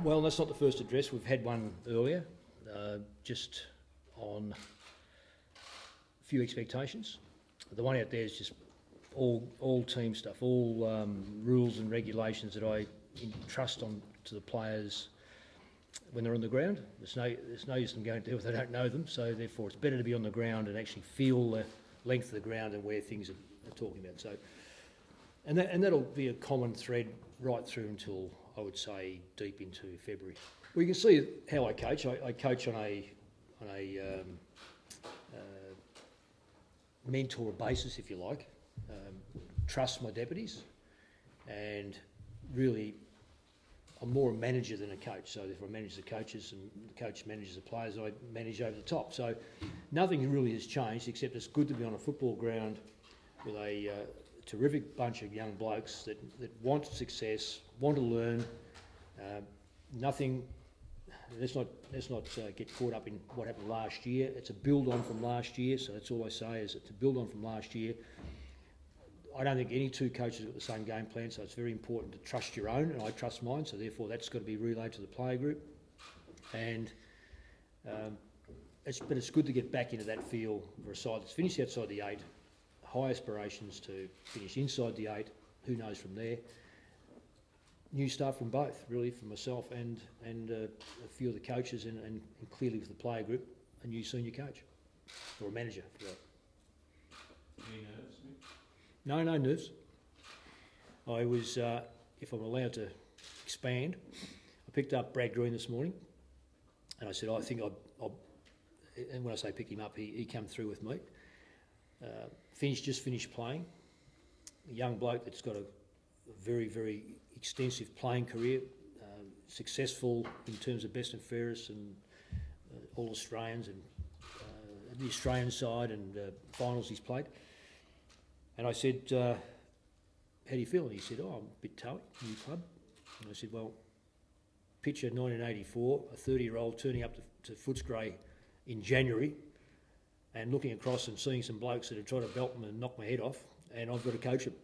Well, that's not the first address. We've had one earlier, just on a few expectations. The one out there is just all team stuff, all rules and regulations that I entrust on to the players when they're on the ground. There's no use in going there if they don't know them, so therefore it's better to be on the ground and actually feel the length of the ground and where things are talking about. So, and that'll be a common thread right through until, I would say, deep into February. Well, you can see how I coach. I coach on a mentor basis, if you like. Trust my deputies, and really I'm more a manager than a coach. So if I manage the coaches and the coach manages the players, I manage over the top. So nothing really has changed, except it's good to be on a football ground with a terrific bunch of young blokes that want success, want to learn. Let's not get caught up in what happened last year. It's a build on from last year, so that's all I say, is it's a build on from last year. I don't think any two coaches have got the same game plan, so it's very important to trust your own, and I trust mine, so therefore that's got to be relayed to the player group. And it's good to get back into that feel for a side that's finished outside the 8, high aspirations to finish inside the 8, who knows from there. New stuff from both, really, from myself and a few of the coaches, and clearly with the player group, a new senior coach, or a manager, if you like. Any nerves, Mick? No nerves. I was, if I'm allowed to expand, I picked up Brad Green this morning, and I said, I think I'll, and when I say pick him up, he came through with me. Just finished playing. A young bloke that's got a very, very extensive playing career, successful in terms of best and fairest and all Australians and the Australian side and finals he's played. And I said, how do you feel? And he said, I'm a bit tough, new club. And I said, well, picture 1984, a 30-year-old turning up to Footscray in January and looking across and seeing some blokes that have tried to belt me and knock my head off, and I've got to coach them.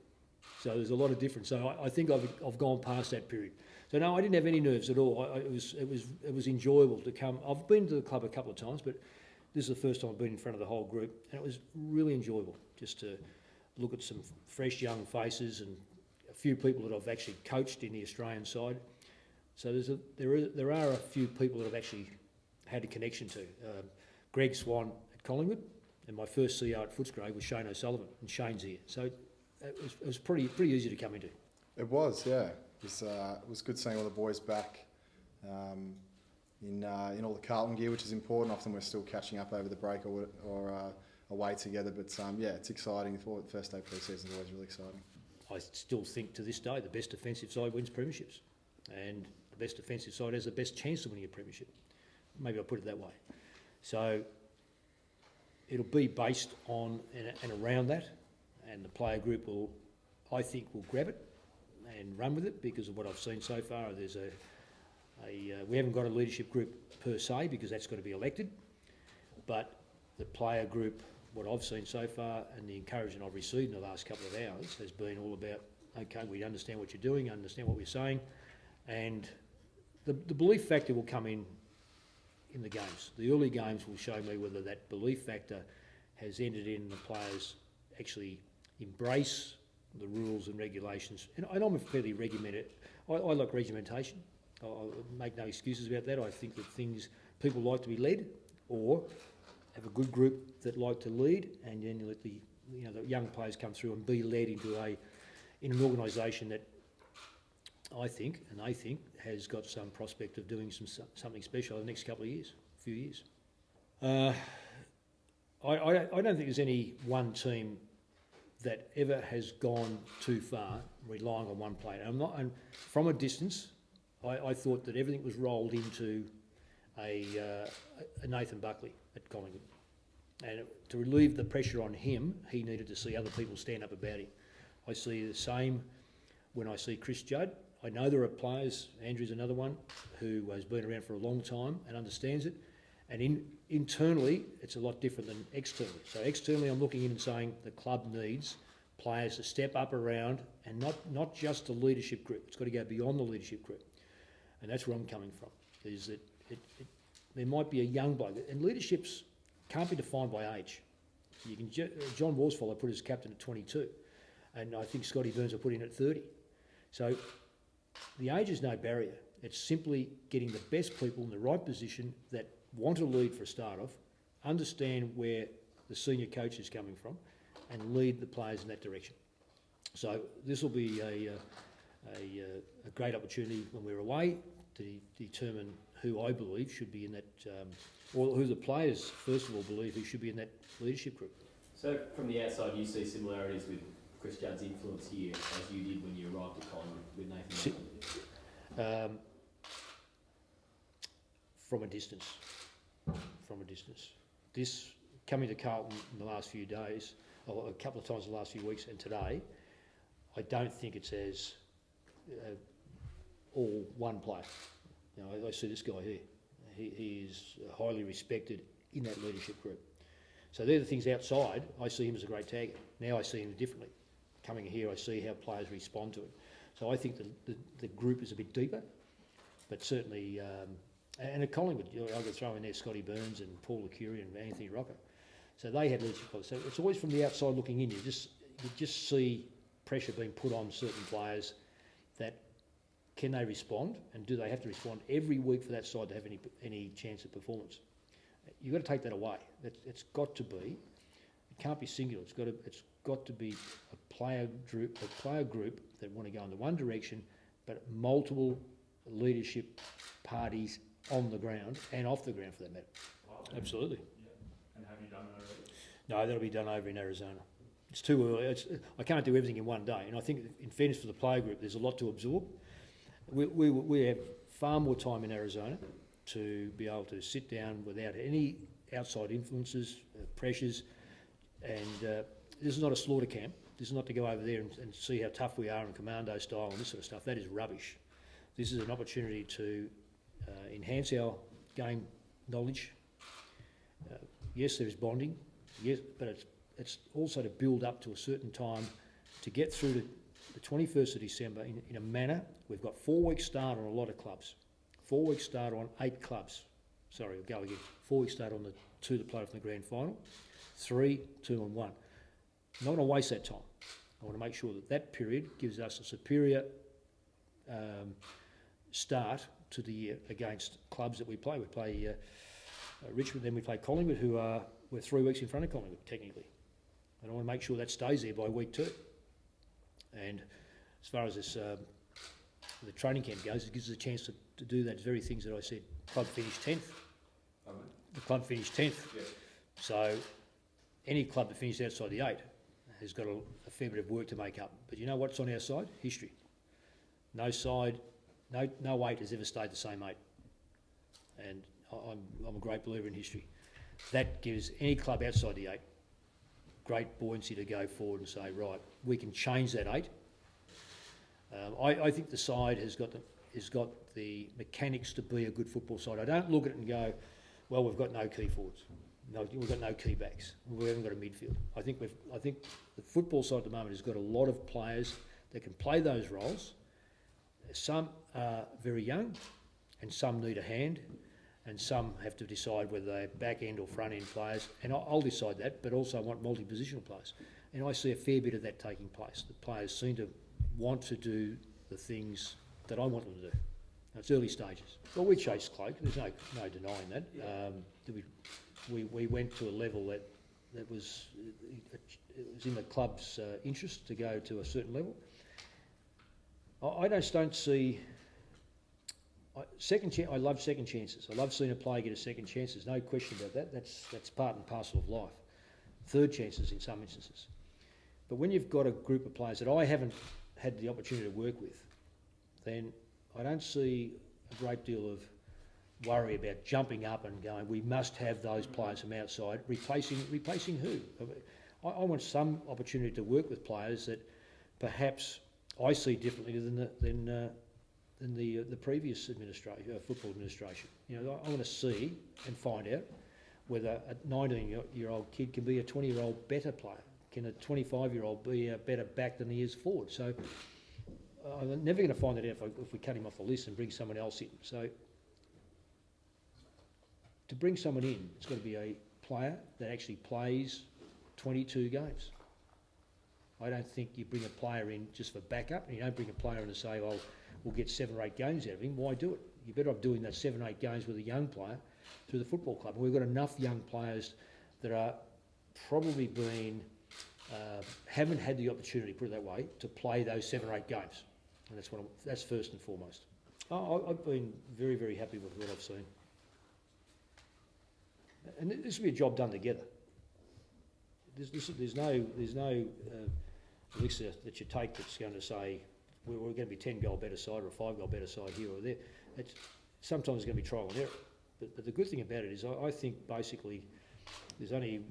So there's a lot of difference. So I think I've gone past that period. So no, I didn't have any nerves at all. It was enjoyable to come. I've been to the club a couple of times, but this is the first time I've been in front of the whole group, and it was really enjoyable just to look at some fresh young faces and a few people that I've actually coached in the Australian side. So there are a few people that I've actually had a connection to. Greg Swan at Collingwood, and my first CO at Footscray was Shane O'Sullivan, and Shane's here. So it was pretty easy to come into. It was, yeah. It was good seeing all the boys back in all the Carlton gear, which is important. Often we're still catching up over the break or away together, but yeah, it's exciting. The first day pre-season is always really exciting. I still think to this day the best defensive side wins premierships, and the best defensive side has the best chance of winning a premiership. Maybe I'll put it that way. So it'll be based on and around that, and the player group I think will grab it and run with it because of what I've seen so far. There's we haven't got a leadership group per se because that's got to be elected, but the player group, what I've seen so far and the encouragement I've received in the last couple of hours has been all about, okay, we understand what you're doing, understand what we're saying, and the belief factor will come in the games. The early games will show me whether that belief factor has ended in the players actually embrace the rules and regulations. And I'm a fairly regimented, I like regimentation. I'll make no excuses about that. I think that people like to be led, or have a good group that like to lead, and then you let the young players come through and be led into in an organisation that I think and they think has got some prospect of doing something special in the next couple of years, few years. I don't think there's any one team that ever has gone too far relying on one player. And from a distance, I thought that everything was rolled into a Nathan Buckley at Collingwood. And to relieve the pressure on him, he needed to see other people stand up about him. I see the same when I see Chris Judd. I know there are players, Andrew's another one, who has been around for a long time and understands it. And internally, it's a lot different than externally. So externally, I'm looking in and saying the club needs players to step up around, and not just the leadership group. It's got to go beyond the leadership group. and that's where I'm coming from, is that there might be a young bloke, and leaderships can't be defined by age. You can John Worsfold, I put as captain at 22, and I think Scotty Burns I put in at 30. So the age is no barrier. It's simply getting the best people in the right position that want to lead for a start off, understand where the senior coach is coming from, and lead the players in that direction. So this will be a great opportunity when we're away to determine who I believe should be in that, or who the players first of all believe who should be in that leadership group. So from the outside, you see similarities with Chris Judd's influence here, as you did when you arrived at Collingwood with Nathan. From a distance. This, coming to Carlton in the last few days, or a couple of times in the last few weeks and today, I don't think it's as all one player. You know, I see this guy here. He is highly respected in that leadership group. So they're the things outside. I see him as a great tagger. Now I see him differently. Coming here, I see how players respond to it. So I think the group is a bit deeper, but certainly, and at Collingwood, I could throw in there Scotty Burns and Paul Licuri and Anthony Rocker. So they had leadership qualities. So it's always from the outside looking in. You just see pressure being put on certain players that can they respond, and do they have to respond every week for that side to have any chance of performance? You've got to take that away. It's got to be. It can't be singular. It's got to be a player group that want to go in the one direction, but multiple leadership parties on the ground and off the ground for that matter. Wow. Absolutely. Yeah. And have you done that already? No, that'll be done over in Arizona. It's too early. I can't do everything in one day, and I think, in fairness for the player group, there's a lot to absorb. We have far more time in Arizona to be able to sit down without any outside influences, pressures, and this is not a slaughter camp. This is not to go over there and see how tough we are in commando style and this sort of stuff. That is rubbish. This is an opportunity to enhance our game knowledge. Yes, there is bonding, yes, but it's also to build up to a certain time to get through to the 21st of December in a manner. We've got 4 weeks start on a lot of clubs. 4 weeks start on 8 clubs. Sorry, I'll go again. 4 weeks start on the 2 that played off in the grand final. 3, 2 and 1. I'm not going to waste that time. I want to make sure that period gives us a superior start to the year against clubs that we play. We play Richmond, then we play Collingwood, we're 3 weeks in front of Collingwood, technically. And I want to make sure that stays there by week 2. And as far as this, the training camp goes, it gives us a chance to do those very things that I said. Club finished 10th. The club finished 10th. Yeah. So any club that finished outside the 8 has got a fair bit of work to make up. But you know what's on our side? History. No 8 has ever stayed the same 8. And I'm a great believer in history. That gives any club outside the 8 great buoyancy to go forward and say, right, we can change that 8. I think the side has got the mechanics to be a good football side. I don't look at it and go, well, we've got no key forwards. No, we've got no key backs. We haven't got a midfield. I think the football side at the moment has got a lot of players that can play those roles. Some are very young, and some need a hand, and some have to decide whether they're back end or front end players. And I'll decide that, but also I want multi-positional players. And I see a fair bit of that taking place. The players seem to want to do the things that I want them to do. Now, it's early stages. Well, we chased Cloak. There's no denying that. Yeah. We went to a level that was in the club's interest to go to a certain level. I don't see second chance. I love second chances. I love seeing a player get a second chance. There's no question about that. That's part and parcel of life. Third chances in some instances. But when you've got a group of players that I haven't had the opportunity to work with, then I don't see a great deal of worry about jumping up and going, we must have those players from outside, replacing who? I want some opportunity to work with players that perhaps I see differently than the previous football administration. You know, I want to see and find out whether a 19-year-old kid can be a 20-year-old better player. Can a 25-year-old be a better back than he is forward? So I'm never going to find that out if we cut him off the list and bring someone else in. So to bring someone in, it's got to be a player that actually plays 22 games. I don't think you bring a player in just for backup, and you don't bring a player in to say, well, we'll get 7 or 8 games out of him. Why do it? You're better off doing that 7 or 8 games with a young player through the football club. And we've got enough young players that are probably haven't had the opportunity, put it that way, to play those 7 or 8 games. And that's first and foremost. I've been very, very happy with what I've seen. And this will be a job done together. There's no elixir that you take that's going to say we're going to be 10-goal better side or a 5-goal better side here or there. Sometimes it's going to be trial and error. But the good thing about it is I think basically there's only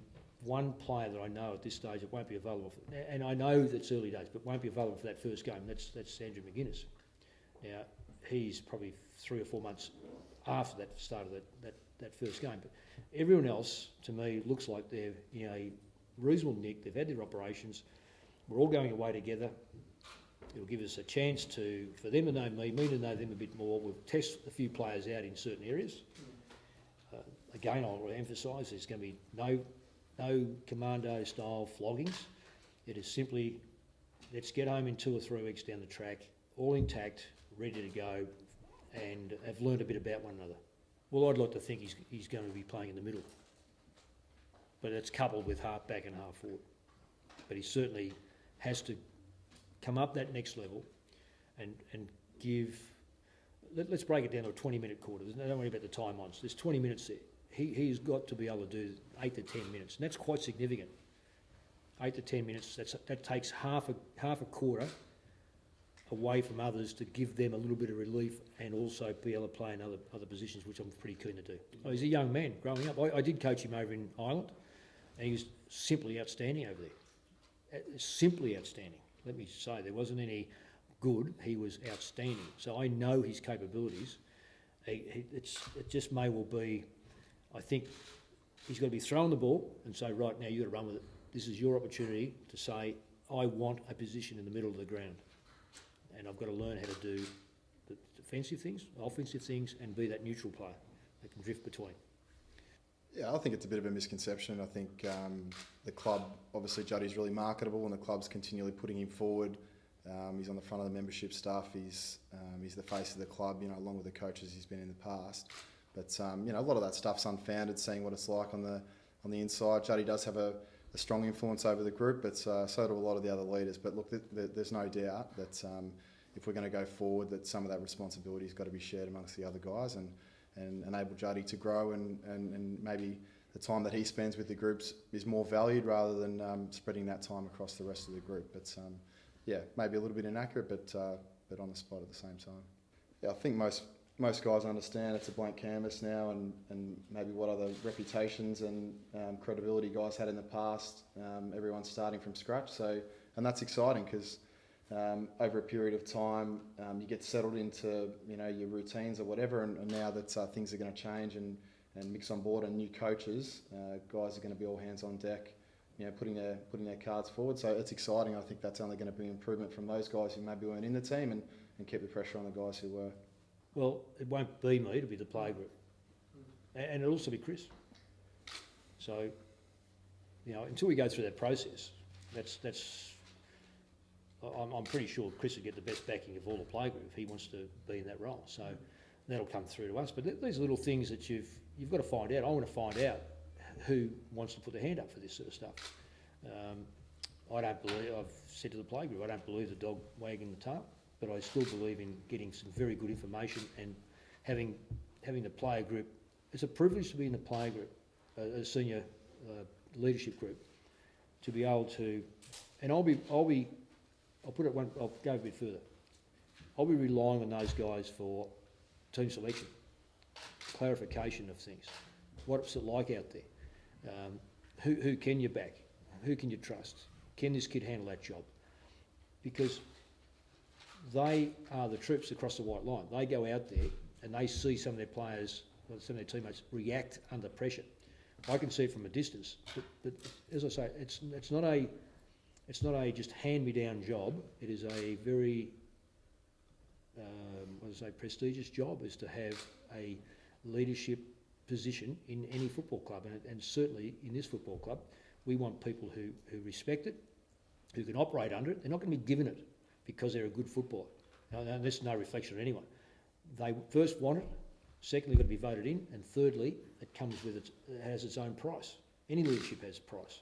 one player that I know at this stage that won't be available, and I know that's early days, but won't be available for that first game. That's Andrew McGuinness. Now, he's probably 3 or 4 months after that start of that first game. But everyone else, to me, looks like they're in a reasonable nick. They've had their operations. We're all going away together. It'll give us a chance for them to know me to know them a bit more. We'll test a few players out in certain areas. Again, I'll emphasise there's going to be no commando-style floggings. It is simply, let's get home in 2 or 3 weeks down the track, all intact, ready to go, and have learned a bit about one another. Well, I'd like to think he's going to be playing in the middle, but it's coupled with half back and half forward. But he certainly has to come up that next level and give... Let's break it down to a 20-minute quarter. Don't worry about the time on. There's 20 minutes there. He's got to be able to do 8 to 10 minutes, and that's quite significant. 8 to 10 minutes, that takes half a quarter away from others to give them a little bit of relief and also be able to play in other positions, which I'm pretty keen to do. Oh, he's a young man growing up. I did coach him over in Ireland, and he was simply outstanding over there. Simply outstanding. Let me say, there wasn't any good. He was outstanding. So I know his capabilities. It just may well be... I think he's got to be throwing the ball and say, right, now you've got to run with it. This is your opportunity to say, I want a position in the middle of the ground. And I've got to learn how to do the defensive things, offensive things, and be that neutral player that can drift between. Yeah, I think it's a bit of a misconception. I think the club, obviously Juddy's really marketable and the club's continually putting him forward. He's on the front of the membership staff. He's the face of the club, along with the coaches he's been in the past. But a lot of that stuff's unfounded, seeing what it's like on the inside. Juddy does have a strong influence over the group, but so do a lot of the other leaders. But look, there's no doubt that if we're going to go forward, that some of that responsibility's got to be shared amongst the other guys and enable Juddy to grow and maybe the time that he spends with the groups is more valued rather than spreading that time across the rest of the group. But yeah, maybe a little bit inaccurate, but on the spot at the same time. Yeah, I think most guys understand it's a blank canvas now and maybe what other reputations and credibility guys had in the past. Everyone's starting from scratch, and that's exciting because over a period of time you get settled into your routines or whatever, and now that things are going to change and Mick's on board and new coaches, guys are going to be all hands on deck, putting their cards forward. So it's exciting. I think that's only going to bring improvement from those guys who maybe weren't in the team and keep the pressure on the guys who were. Well, it won't be me, it'll be the play group. And it'll also be Chris. So, until we go through that process, I'm pretty sure Chris will get the best backing of all the play group if he wants to be in that role. So that'll come through to us. But these are little things that you've got to find out. I want to find out who wants to put their hand up for this sort of stuff. I've said to the play group, I don't believe the dog wagging the tail. But I still believe in getting some very good information and having the player group. It's a privilege to be in the player group, a senior leadership group, to be able to. And I'll go a bit further. I'll be relying on those guys for team selection, clarification of things. What's it like out there? Who can you back? Who can you trust? Can this kid handle that job? Because they are the troops across the white line. They go out there and they see some of their players, some of their teammates react under pressure. I can see it from a distance, but as I say, it's not a just hand-me-down job. It is a very prestigious job is to have a leadership position in any football club, and certainly in this football club, we want people who respect it, who can operate under it. They're not going to be given it because they're a good footballer. Now, that's no reflection on anyone. They first want it, secondly, got to be voted in, and thirdly, it comes with it has its own price. Any leadership has a price.